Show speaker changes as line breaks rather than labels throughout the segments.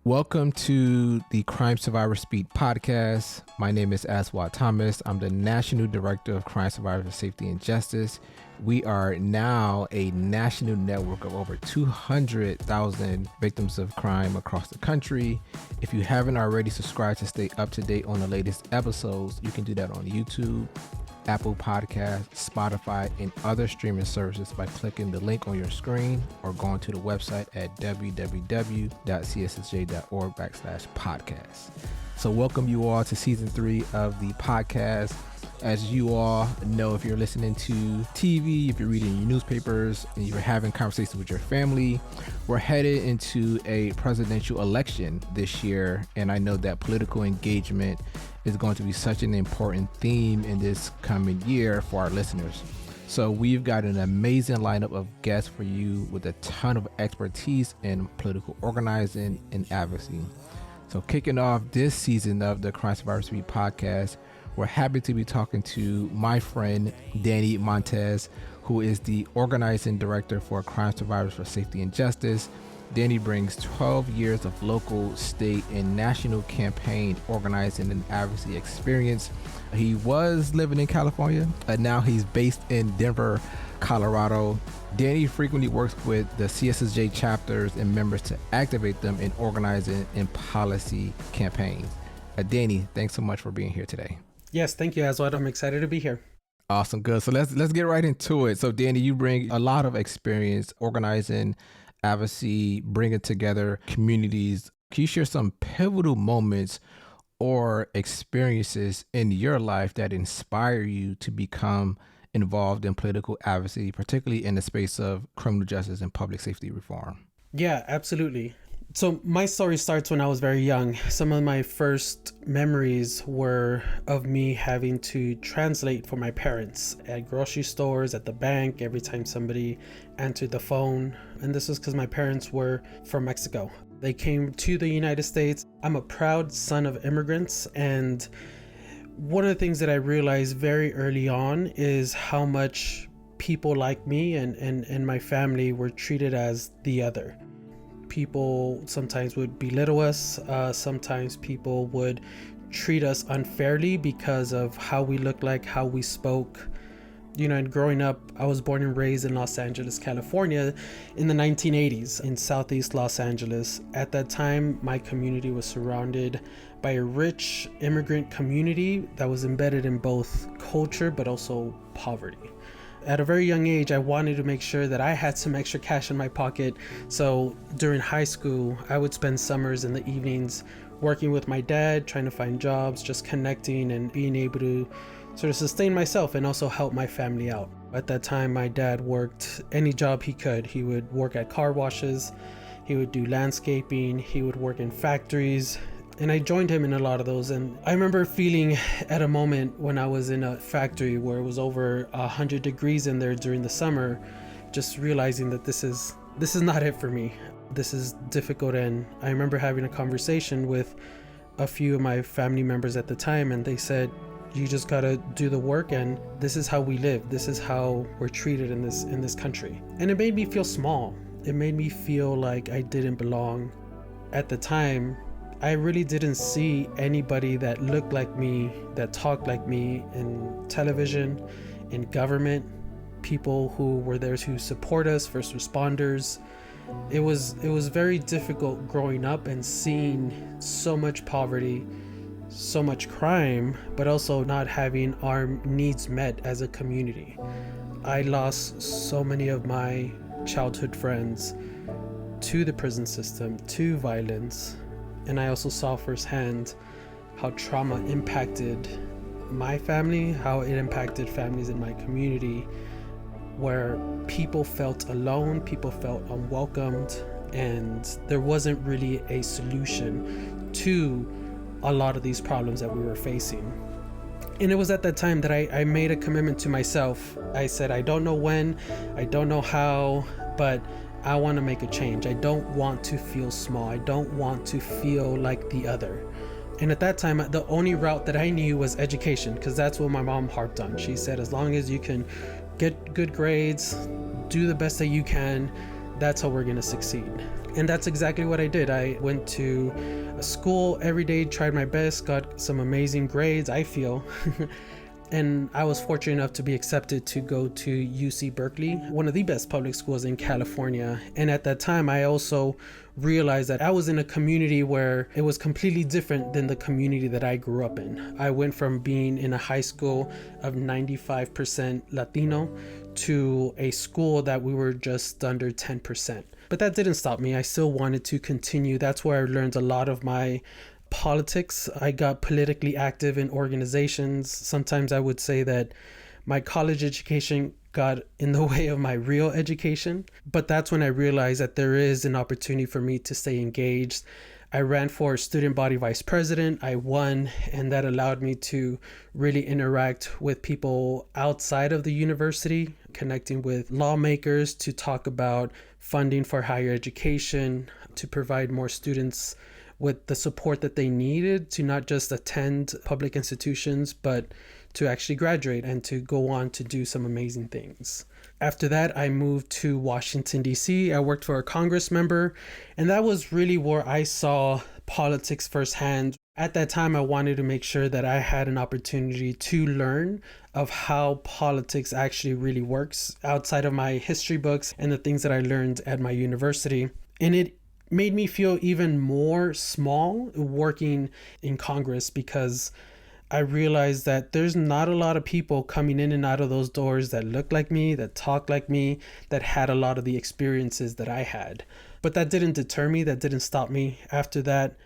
Welcome to the Crime Survivor Speak podcast. My name is Aswad Thomas. I'm the National Director of Crime Survivor Safety and Justice. We are now a national network of over 200,000 victims of crime across the country. If you haven't already subscribed to stay up to date on the latest episodes, you can do that on YouTube, Apple Podcasts, Spotify, and other streaming services by clicking the link on your screen or going to the website at www.cssj.org/podcast. So welcome you all to season 3 of the podcast. As you all know, if you're listening to TV, if you're reading your newspapers, and you're having conversations with your family, we're headed into a presidential election this year. And I know that political engagement is going to be such an important theme in this coming year for our listeners. So we've got an amazing lineup of guests for you with a ton of expertise in political organizing and advocacy. So kicking off this season of the Crime Survivor Speak podcast, we're happy to be talking to my friend, Danny Montes, who is the organizing director for Crime Survivors for Safety and Justice. Danny brings 12 years of local, state, and national campaign organizing and advocacy experience. He was living in California, and now he's based in Denver, Colorado. Danny frequently works with the CSSJ chapters and members to activate them in organizing and policy campaigns. Danny, thanks so much for being here today.
Yes, thank you, Aswad. I'm excited to be here.
Awesome, good. So let's get right into it. So Danny, you bring a lot of experience organizing advocacy, bringing together communities. Can you share some pivotal moments or experiences in your life that inspire you to become involved in political advocacy, particularly in the space of criminal justice and public safety reform?
Yeah, absolutely. So my story starts when I was very young. Some of my first memories were of me having to translate for my parents at grocery stores, at the bank, every time somebody answered the phone. And this was because my parents were from Mexico. They came to the United States. I'm a proud son of immigrants. And one of the things that I realized very early on is how much people like me and my family were treated as the other. People sometimes would belittle us. Sometimes people would treat us unfairly because of how we look like, how we spoke. You know, and growing up, I was born and raised in Los Angeles, California in the 1980s in Southeast Los Angeles. At that time, my community was surrounded by a rich immigrant community that was embedded in both culture but also poverty. At a very young age, I wanted to make sure that I had some extra cash in my pocket. So during high school, I would spend summers in the evenings working with my dad, trying to find jobs, just connecting and being able to sort of sustain myself and also help my family out. At that time, my dad worked any job he could. He would work at car washes, he would do landscaping, he would work in factories. And I joined him in a lot of those. And I remember feeling at a moment when I was in a factory where it was over 100 degrees in there during the summer, just realizing that this is not it for me. This is difficult. And I remember having a conversation with a few of my family members at the time, and they said, you just gotta do the work, and this is how we live. This is how we're treated in this country. And it made me feel small. It made me feel like I didn't belong. At the time, I really didn't see anybody that looked like me, that talked like me in television, in government, people who were there to support us, first responders. It was very difficult growing up and seeing so much poverty, so much crime, but also not having our needs met as a community. I lost so many of my childhood friends to the prison system, to violence. And I also saw firsthand how trauma impacted my family, how it impacted families in my community, where people felt alone, people felt unwelcomed, and there wasn't really a solution to a lot of these problems that we were facing. And it was at that time that I made a commitment to myself. I said, I don't know when, I don't know how, but I want to make a change. I don't want to feel small. I don't want to feel like the other. And at that time, the only route that I knew was education, because that's what my mom harped on. She said, as long as you can get good grades, do the best that you can, That's how we're going to succeed. And that's exactly what I did. I went to a school every day, tried my best, got some amazing grades, I feel. And I was fortunate enough to be accepted to go to UC Berkeley, one of the best public schools in California. And at that time, I also realized that I was in a community where it was completely different than the community that I grew up in. I went from being in a high school of 95% Latino to a school that we were just under 10%. But that didn't stop me. I still wanted to continue. That's where I learned a lot of my politics. I got politically active in organizations. Sometimes I would say that my college education got in the way of my real education. But that's when I realized that there is an opportunity for me to stay engaged. I ran for student body vice president. I won, and that allowed me to really interact with people outside of the university, connecting with lawmakers to talk about funding for higher education, to provide more students with the support that they needed to not just attend public institutions, but to actually graduate and to go on to do some amazing things. After that, I moved to Washington, D.C. I worked for a Congress member, and that was really where I saw politics firsthand. At that time, I wanted to make sure that I had an opportunity to learn of how politics actually really works outside of my history books and the things that I learned at my university. And it made me feel even more small working in Congress, because I realized that there's not a lot of people coming in and out of those doors that look like me, that talk like me, that had a lot of the experiences that I had. But that didn't deter me, that didn't stop me. After that,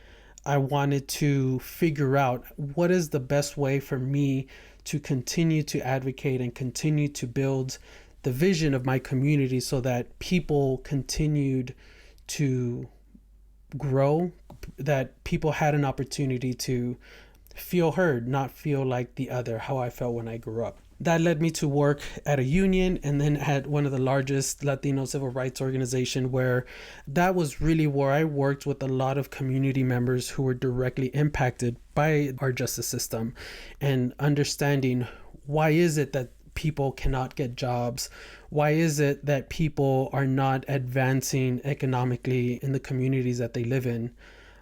I wanted to figure out what is the best way for me to continue to advocate and continue to build the vision of my community so that people continued to grow, that people had an opportunity to feel heard, not feel like the other, how I felt when I grew up. That led me to work at a union and then at one of the largest Latino civil rights organization, where that was really where I worked with a lot of community members who were directly impacted by our justice system, and understanding why is it that people cannot get jobs? Why is it that people are not advancing economically in the communities that they live in?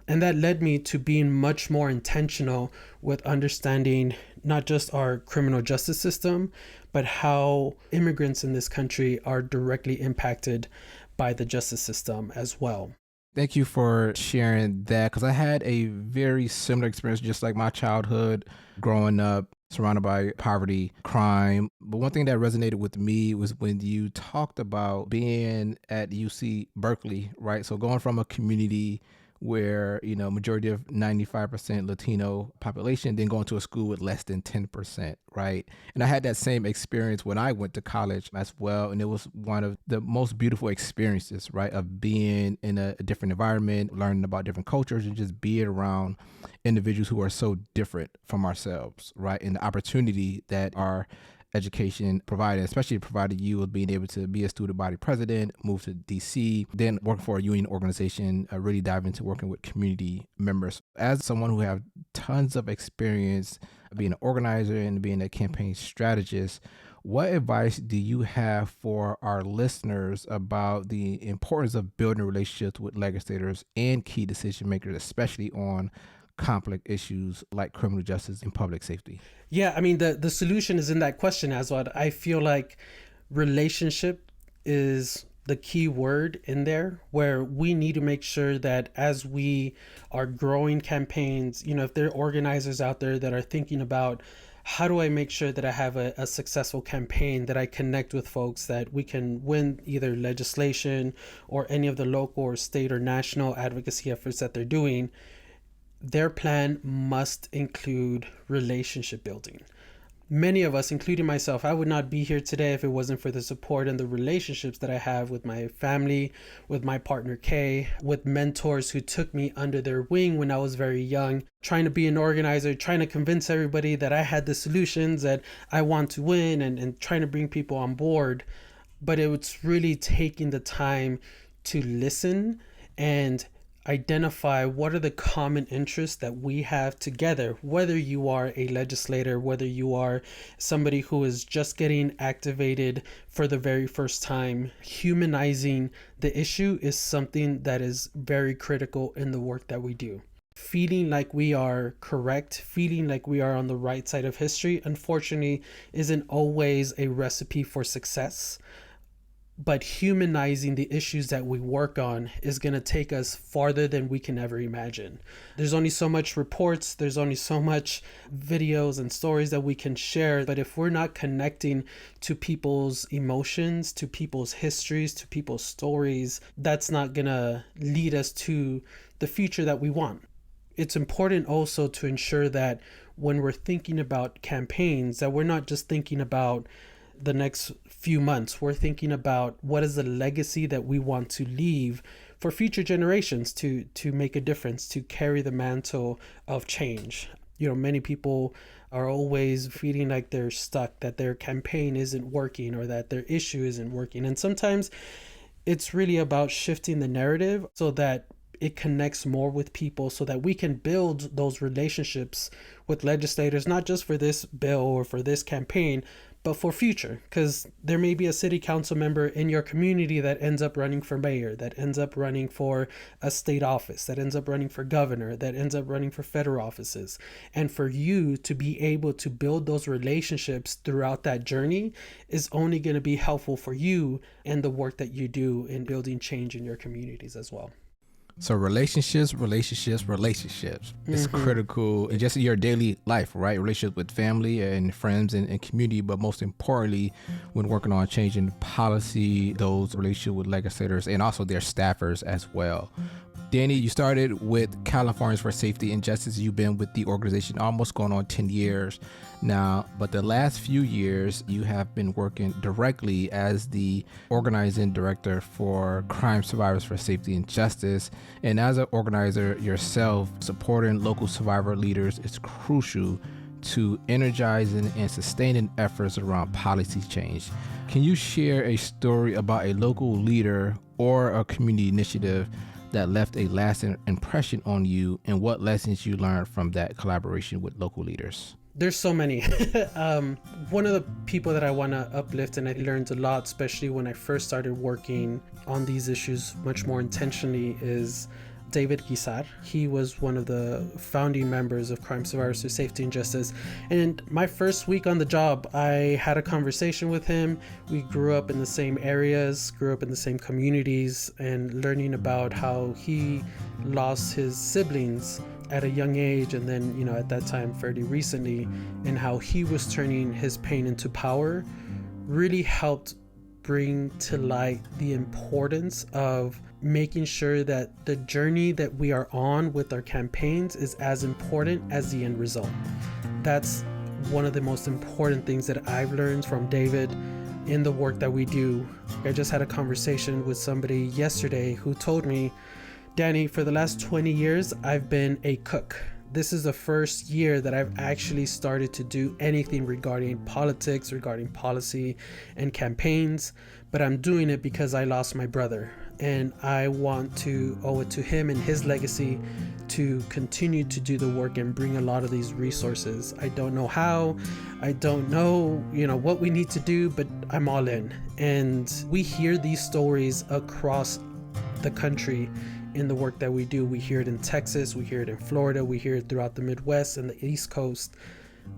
And that led me to being much more intentional with understanding not just our criminal justice system, but how immigrants in this country are directly impacted by the justice system as well.
Thank you for sharing that, because I had a very similar experience, just like my childhood growing up surrounded by poverty, crime. But one thing that resonated with me was when you talked about being at UC Berkeley, right? So going from a community where, majority of 95% Latino population, then going to a school with less than 10%, right? And I had that same experience when I went to college as well. And it was one of the most beautiful experiences, right? Of being in a different environment, learning about different cultures, and just being around individuals who are so different from ourselves, right? And the opportunity that our education provided, especially provided you with being able to be a student body president, move to DC, then work for a union organization, really dive into working with community members. As someone who have tons of experience being an organizer and being a campaign strategist, what advice do you have for our listeners about the importance of building relationships with legislators and key decision makers, especially on complex issues like criminal justice and public safety?
Yeah, I mean, the solution is in that question, Aswad. I feel like relationship is the key word in there, where we need to make sure that as we are growing campaigns, if there are organizers out there that are thinking about how do I make sure that I have a successful campaign, that I connect with folks, that we can win either legislation or any of the local or state or national advocacy efforts that they're doing, their plan must include relationship building. Many of us, including myself, I would not be here today if it wasn't for the support and the relationships that I have with my family, with my partner Kay, with mentors who took me under their wing when I was very young, trying to be an organizer, trying to convince everybody that I had the solutions, that I want to win, and trying to bring people on board. But it's really taking the time to listen and identify what are the common interests that we have together, whether you are a legislator, whether you are somebody who is just getting activated for the very first time. Humanizing the issue is something that is very critical in the work that we do. Feeling like we are correct, feeling like we are on the right side of history, unfortunately, isn't always a recipe for success. But humanizing the issues that we work on is going to take us farther than we can ever imagine. There's only so much reports, there's only so much videos and stories that we can share. But if we're not connecting to people's emotions, to people's histories, to people's stories, that's not going to lead us to the future that we want. It's important also to ensure that when we're thinking about campaigns, that we're not just thinking about the next few months. We're thinking about what is the legacy that we want to leave for future generations to make a difference, to carry the mantle of change. Many people are always feeling like they're stuck, that their campaign isn't working or that their issue isn't working. And sometimes it's really about shifting the narrative so that it connects more with people, so that we can build those relationships with legislators, not just for this bill or for this campaign, but for future. Because there may be a city council member in your community that ends up running for mayor, that ends up running for a state office, that ends up running for governor, that ends up running for federal offices. And for you to be able to build those relationships throughout that journey is only going to be helpful for you and the work that you do in building change in your communities as well.
So relationships is critical in just your daily life, right? Relationships with family and friends and community, but most importantly, when working on changing policy, those relationships with legislators and also their staffers as well. Danny, you started with Californians for Safety and Justice. You've been with the organization almost going on 10 years now, but the last few years you have been working directly as the organizing director for Crime Survivors for Safety and Justice. And as an organizer yourself, supporting local survivor leaders is crucial to energizing and sustaining efforts around policy change. Can you share a story about a local leader or a community initiative that left a lasting impression on you, and what lessons you learned from that collaboration with local leaders?
There's so many. One of the people that I want to uplift, and I learned a lot, especially when I first started working on these issues much more intentionally, is David Guisar. He was one of the founding members of Crime Survivors for Safety and Justice. And my first week on the job, I had a conversation with him. We grew up in the same areas, grew up in the same communities, and learning about how he lost his siblings at a young age, and then, at that time, fairly recently, and how he was turning his pain into power really helped bring to light the importance of making sure that the journey that we are on with our campaigns is as important as the end result. That's one of the most important things that I've learned from David in the work that we do. I just had a conversation with somebody yesterday who told me, Danny, for the last 20 years, I've been a cook. This is the first year that I've actually started to do anything regarding politics, regarding policy and campaigns, but I'm doing it because I lost my brother. And I want to owe it to him and his legacy to continue to do the work and bring a lot of these resources. I don't know how, I don't know, what we need to do, but I'm all in. And we hear these stories across the country in the work that we do. We hear it in Texas, we hear it in Florida, we hear it throughout the Midwest and the East Coast,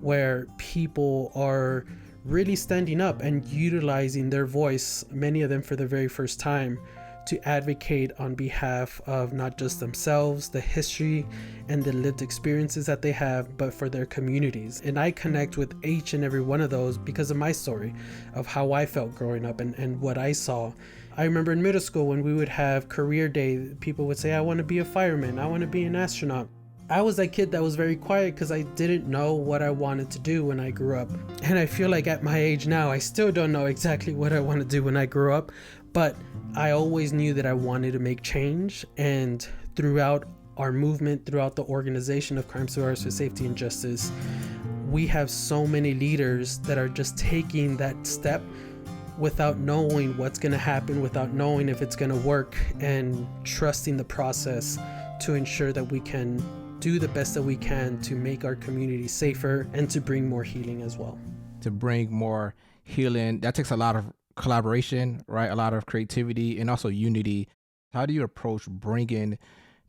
where people are really standing up and utilizing their voice, many of them for the very first time, to advocate on behalf of not just themselves, the history and the lived experiences that they have, but for their communities. And I connect with each and every one of those because of my story, of how I felt growing up and what I saw. I remember in middle school when we would have career day, people would say, I want to be a fireman, I want to be an astronaut. I was that kid that was very quiet because I didn't know what I wanted to do when I grew up. And I feel like at my age now, I still don't know exactly what I want to do when I grew up, but I always knew that I wanted to make change. And throughout our movement, throughout the organization of Crime Survivors for Safety and Justice, we have so many leaders that are just taking that step without knowing what's going to happen, without knowing if it's going to work, and trusting the process to ensure that we can do the best that we can to make our community safer and to bring more healing as well.
To bring more healing, that takes a lot of collaboration, right? A lot of creativity and also unity. How do you approach bringing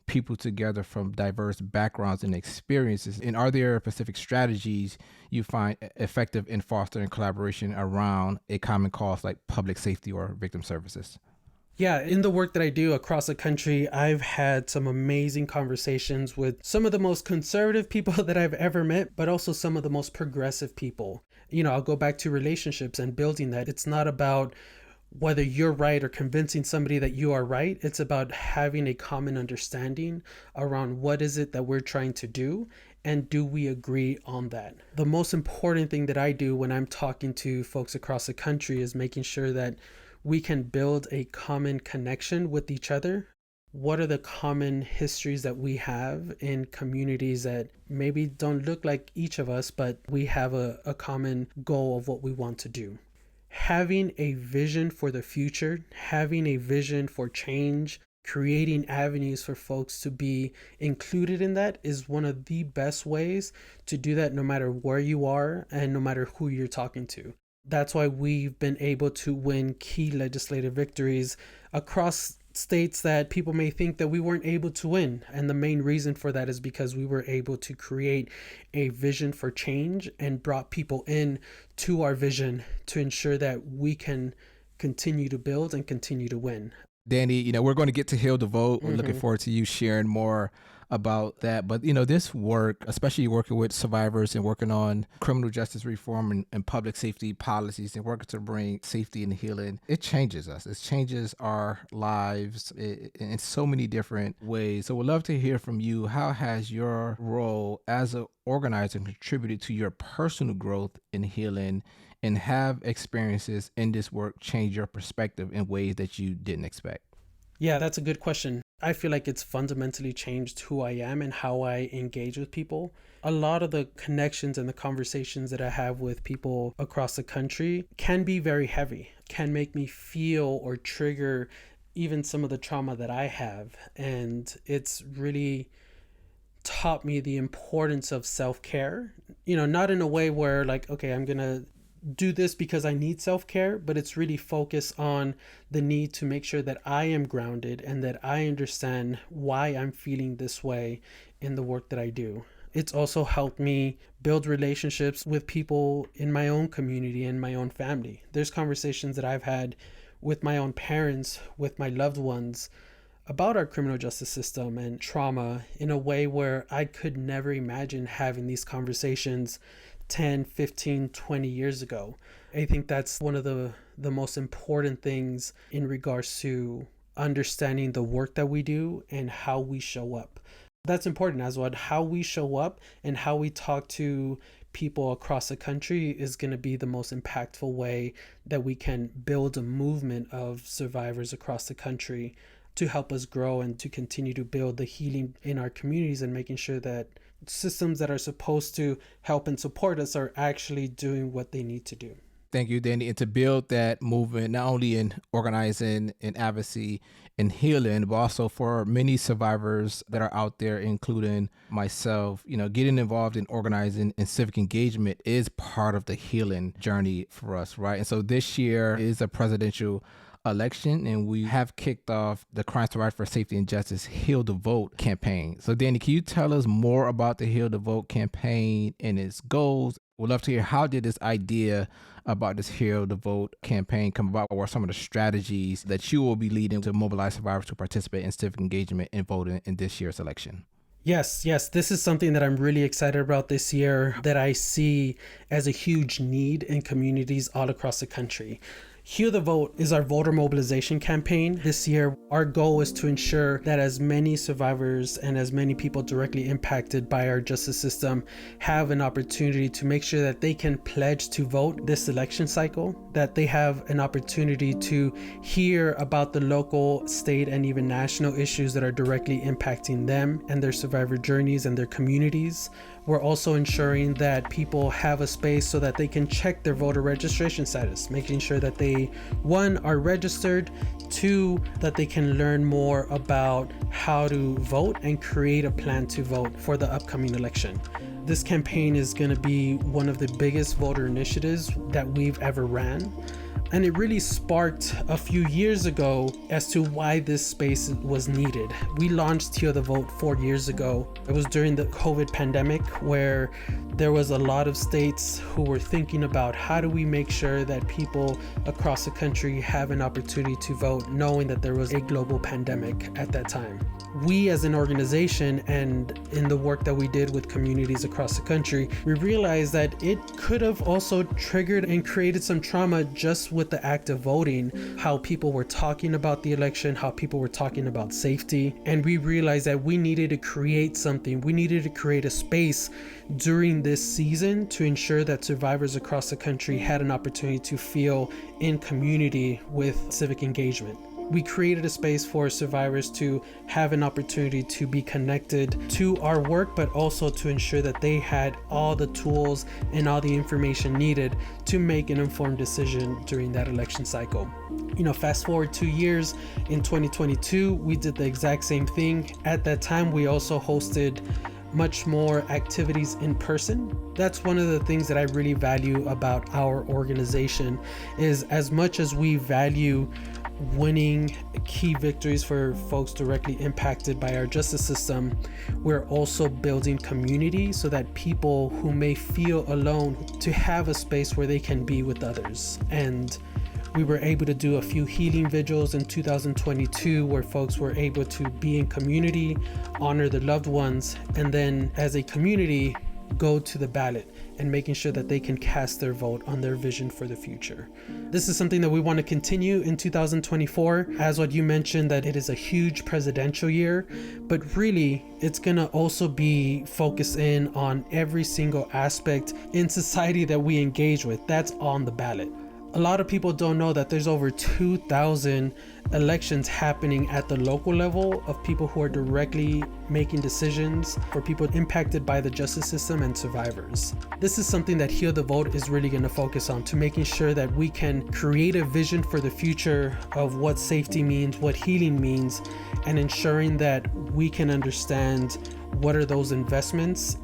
people together from diverse backgrounds and experiences? And are there specific strategies you find effective in fostering collaboration around a common cause like public safety or victim services?
Yeah, in the work that I do across the country, I've had some amazing conversations with some of the most conservative people that I've ever met, but also some of the most progressive people. I'll go back to relationships and building that. It's not about whether you're right or convincing somebody that you are right. It's about having a common understanding around what is it that we're trying to do, and do we agree on that? The most important thing that I do when I'm talking to folks across the country is making sure that we can build a common connection with each other. What are the common histories that we have in communities that maybe don't look like each of us, but we have a common goal of what we want to do? Having a vision for the future, having a vision for change, creating avenues for folks to be included in that is one of the best ways to do that, no matter where you are and no matter who you're talking to. That's why we've been able to win key legislative victories across states that people may think that we weren't able to win. And the main reason for that is because we were able to create a vision for change and brought people in to our vision to ensure that we can continue to build and continue to win.
Danny, we're going to get to Heal the Vote. We're looking forward to you sharing more about that. But, this work, especially working with survivors and working on criminal justice reform and public safety policies and working to bring safety and healing, it changes us. It changes our lives in so many different ways. So we'd love to hear from you. How has your role as an organizer contributed to your personal growth in healing, and have experiences in this work change your perspective in ways that you didn't expect?
Yeah, that's a good question. I feel like it's fundamentally changed who I am and how I engage with people. A lot of the connections and the conversations that I have with people across the country can be very heavy, can make me feel or trigger even some of the trauma that I have. And it's really taught me the importance of self-care, not in a way where like, okay, I'm going to do this because I need self-care, but it's really focused on the need to make sure that I am grounded and that I understand why I'm feeling this way in the work that I do. It's also helped me build relationships with people in my own community and my own family. There's conversations that I've had with my own parents, with my loved ones, about our criminal justice system and trauma in a way where I could never imagine having these conversations 10, 15, 20 years ago. I think that's one of the most important things in regards to understanding the work that we do and how we show up. That's important as well. How we show up and how we talk to people across the country is going to be the most impactful way that we can build a movement of survivors across the country to help us grow and to continue to build the healing in our communities and making sure that systems that are supposed to help and support us are actually doing what they need to do.
Thank you, Danny. And to build that movement, not only in organizing and advocacy and healing, but also for many survivors that are out there, including myself, getting involved in organizing and civic engagement is part of the healing journey for us, right? And so this year is a presidential election, and we have kicked off the Crimes to Rights for Safety and Justice Heal the Vote campaign. So Danny, can you tell us more about the Heal the Vote campaign and its goals? We'd love to hear, how did this idea about this Heal the Vote campaign come about? What are some of the strategies that you will be leading to mobilize survivors to participate in civic engagement and voting in this year's election?
Yes, this is something that I'm really excited about this year, that I see as a huge need in communities all across the country. Heal the Vote is our voter mobilization campaign. This year, our goal is to ensure that as many survivors and as many people directly impacted by our justice system have an opportunity to make sure that they can pledge to vote this election cycle, that they have an opportunity to hear about the local, state, and even national issues that are directly impacting them and their survivor journeys and their communities. We're also ensuring that people have a space so that they can check their voter registration status, making sure that they they, one, are registered, two, that they can learn more about how to vote and create a plan to vote for the upcoming election. This campaign is going to be one of the biggest voter initiatives that we've ever ran. And it really sparked a few years ago as to why this space was needed. We launched Heal the Vote 4 years ago. It was during the COVID pandemic where there was a lot of states who were thinking about how do we make sure that people across the country have an opportunity to vote, knowing that there was a global pandemic at that time. We as an organization, and in the work that we did with communities across the country, we realized that it could have also triggered and created some trauma just with the act of voting, how people were talking about the election, how people were talking about safety. And we realized that we needed to create something. We needed to create a space during this season to ensure that survivors across the country had an opportunity to feel in community with civic engagement. We created a space for survivors to have an opportunity to be connected to our work, but also to ensure that they had all the tools and all the information needed to make an informed decision during that election cycle. Fast forward 2 years, in 2022, we did the exact same thing. At that time, we also hosted much more activities in person. That's one of the things that I really value about our organization, is as much as we value winning key victories for folks directly impacted by our justice system, we're also building community so that people who may feel alone to have a space where they can be with others. And we were able to do a few healing vigils in 2022 where folks were able to be in community, honor their loved ones, and then as a community go to the ballot and making sure that they can cast their vote on their vision for the future. This is something that we want to continue in 2024. As what you mentioned, that it is a huge presidential year, but really it's going to also be focused in on every single aspect in society that we engage with that's on the ballot. A lot of people don't know that there's over 2,000 elections happening at the local level of people who are directly making decisions for people impacted by the justice system and survivors. This is something that Heal the Vote is really going to focus on, to making sure that we can create a vision for the future of what safety means, what healing means, and ensuring that we can understand what are those investments,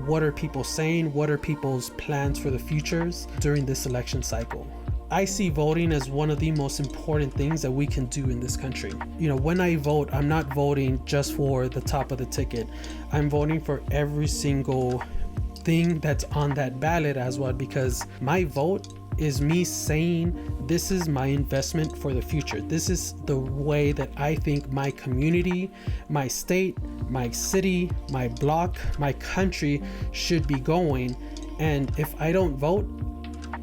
what are people saying, what are people's plans for the futures during this election cycle. I see voting as one of the most important things that we can do in this country. When I vote, I'm not voting just for the top of the ticket. I'm voting for every single thing that's on that ballot as well, because my vote is me saying this is my investment for the future. This is the way that I think my community, my state, my city, my block, my country should be going. And if I don't vote,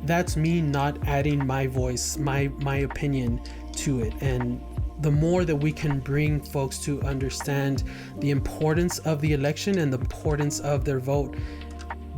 that's me not adding my voice, my opinion to it. And the more that we can bring folks to understand the importance of the election and the importance of their vote,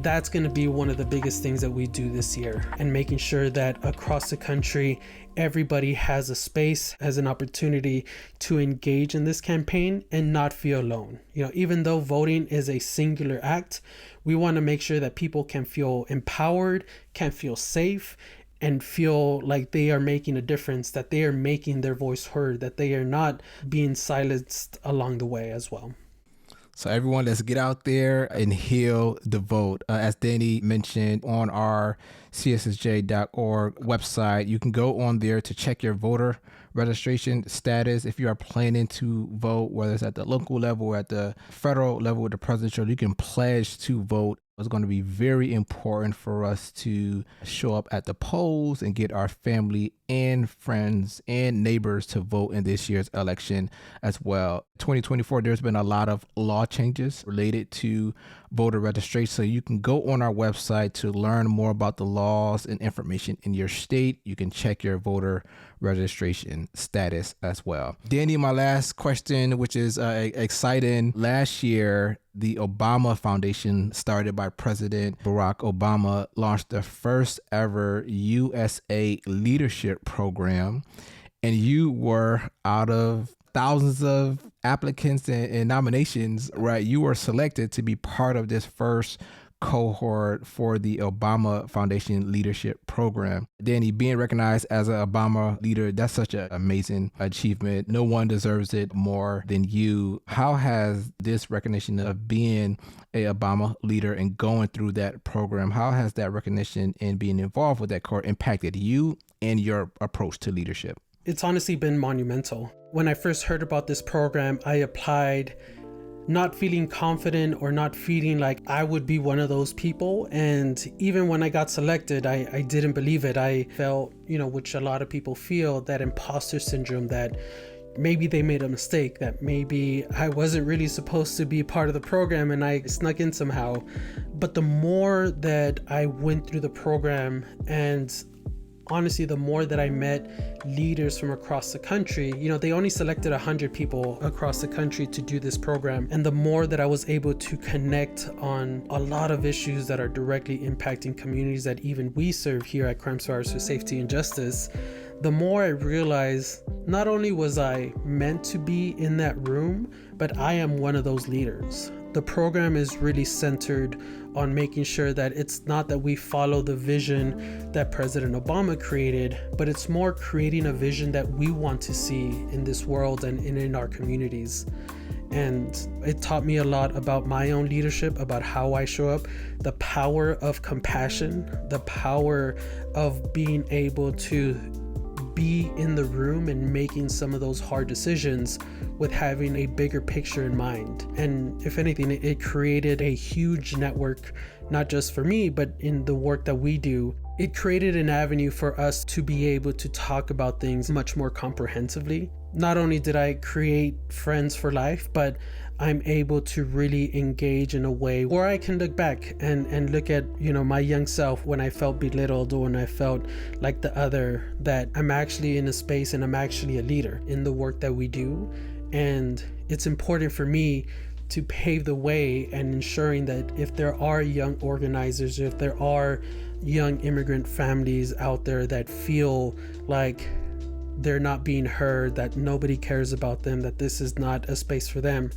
that's going to be one of the biggest things that we do this year, and making sure that across the country, everybody has a space, has an opportunity to engage in this campaign and not feel alone. Even though voting is a singular act, we want to make sure that people can feel empowered, can feel safe, and feel like they are making a difference, that they are making their voice heard, that they are not being silenced along the way as well.
So everyone, let's get out there and heal the vote. As Danny mentioned, on our CSSJ.org website, you can go on there to check your voter registration status. If you are planning to vote, whether it's at the local level or at the federal level with the presidential, you can pledge to vote. It's going to be very important for us to show up at the polls and get our family and friends and neighbors to vote in this year's election as well. 2024, there's been a lot of law changes related to voter registration. So you can go on our website to learn more about the laws and information in your state. You can check your voter registration status as well. Danny, my last question, which is exciting. Last year, the Obama Foundation, started by President Barack Obama, launched the first ever USA Leadership Program. And you were, out of thousands of applicants and nominations, right? You were selected to be part of this first cohort for the Obama Foundation Leadership Program. Danny, being recognized as an Obama leader, that's such an amazing achievement. No one deserves it more than you. How has this recognition of being a Obama leader and going through that program, how has that recognition and being involved with that cohort impacted you and your approach to leadership?
It's honestly been monumental. When I first heard about this program, I applied not feeling confident or not feeling like I would be one of those people. And even when I got selected, I didn't believe it. I felt, which a lot of people feel, that imposter syndrome, that maybe they made a mistake, that maybe I wasn't really supposed to be part of the program and I snuck in somehow. But the more that I went through the program, and honestly, the more that I met leaders from across the country, they only selected 100 people across the country to do this program. And the more that I was able to connect on a lot of issues that are directly impacting communities that even we serve here at Crime Survivors for Safety and Justice, the more I realized not only was I meant to be in that room, but I am one of those leaders. The program is really centered on making sure that it's not that we follow the vision that President Obama created, but it's more creating a vision that we want to see in this world and in our communities. And it taught me a lot about my own leadership, about how I show up, the power of compassion, the power of being able to be in the room and making some of those hard decisions with having a bigger picture in mind. And if anything, it created a huge network, not just for me, but in the work that we do. It created an avenue for us to be able to talk about things much more comprehensively. Not only did I create friends for life, but I'm able to really engage in a way where I can look back and look at, my young self when I felt belittled or when I felt like the other, that I'm actually in a space and I'm actually a leader in the work that we do. And it's important for me to pave the way and ensuring that if there are young organizers, if there are young immigrant families out there that feel like they're not being heard, that nobody cares about them, that this is not a space for them,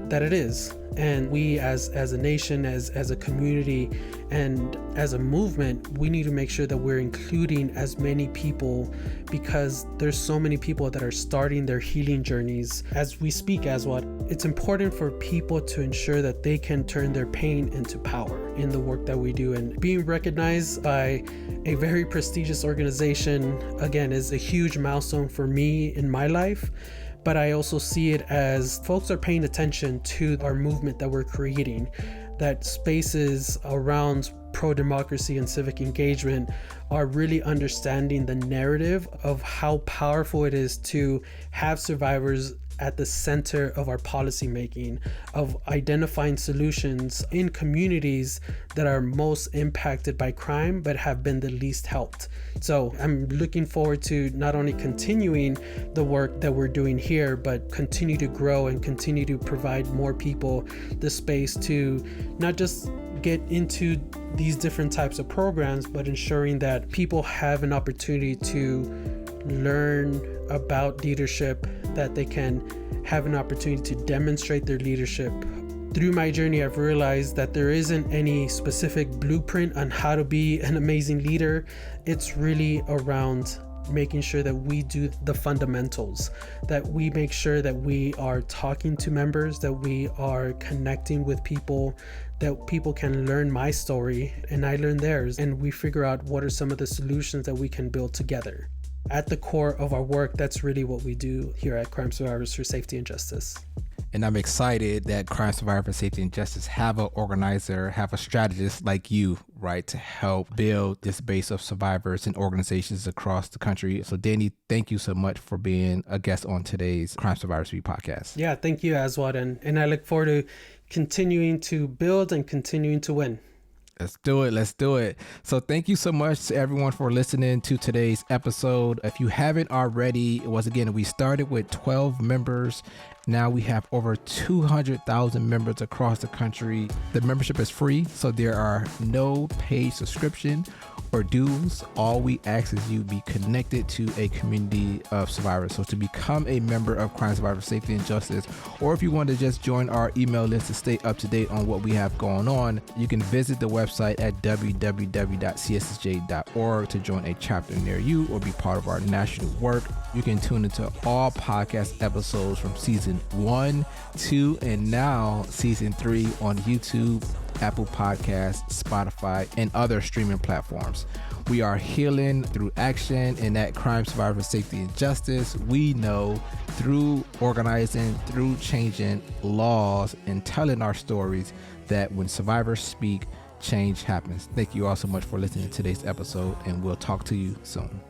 that it is. And we as a nation, as a community, and as a movement, we need to make sure that we're including as many people, because there's so many people that are starting their healing journeys as we speak. As what it's important for people to ensure that they can turn their pain into power in the work that we do. And being recognized by a very prestigious organization, again, is a huge milestone for me in my life. But I also see it as folks are paying attention to our movement that we're creating, that spaces around pro-democracy and civic engagement are really understanding the narrative of how powerful it is to have survivors at the center of our policy making, of identifying solutions in communities that are most impacted by crime but have been the least helped. So I'm looking forward to not only continuing the work that we're doing here, but continue to grow and continue to provide more people the space to not just get into these different types of programs, but ensuring that people have an opportunity to learn about leadership, that they can have an opportunity to demonstrate their leadership. Through my journey, I've realized that there isn't any specific blueprint on how to be an amazing leader. It's really around making sure that we do the fundamentals, that we make sure that we are talking to members, that we are connecting with people, that people can learn my story and I learn theirs, and we figure out what are some of the solutions that we can build together. At the core of our work, that's really what we do here at Crime Survivors for Safety and Justice.
And I'm excited that Crime Survivors for Safety and Justice have an organizer, have a strategist like you, right, to help build this base of survivors and organizations across the country. So Danny, thank you so much for being a guest on today's Crime Survivors podcast.
Yeah, thank you, Aswad. And I look forward to continuing to build and continuing to win.
Let's do it. Let's do it. So thank you so much to everyone for listening to today's episode. If you haven't already, once again, we started with 12 members Now we have over 200,000 members across the country. The membership is free, so there are no paid subscription or dues. All we ask is you be connected to a community of survivors. So to become a member of Crime Survivor Safety and Justice, or if you want to just join our email list to stay up to date on what we have going on, you can visit the website at www.cssj.org to join a chapter near you or be part of our national work. You can tune into all podcast episodes from season 1, 2, and now season 3 on YouTube, Apple Podcasts, Spotify, and other streaming platforms. We are healing through action, and at Crime Survivor Safety and Justice, we know through organizing, through changing laws, and telling our stories that when survivors speak, change happens. Thank you all so much for listening to today's episode, and we'll talk to you soon.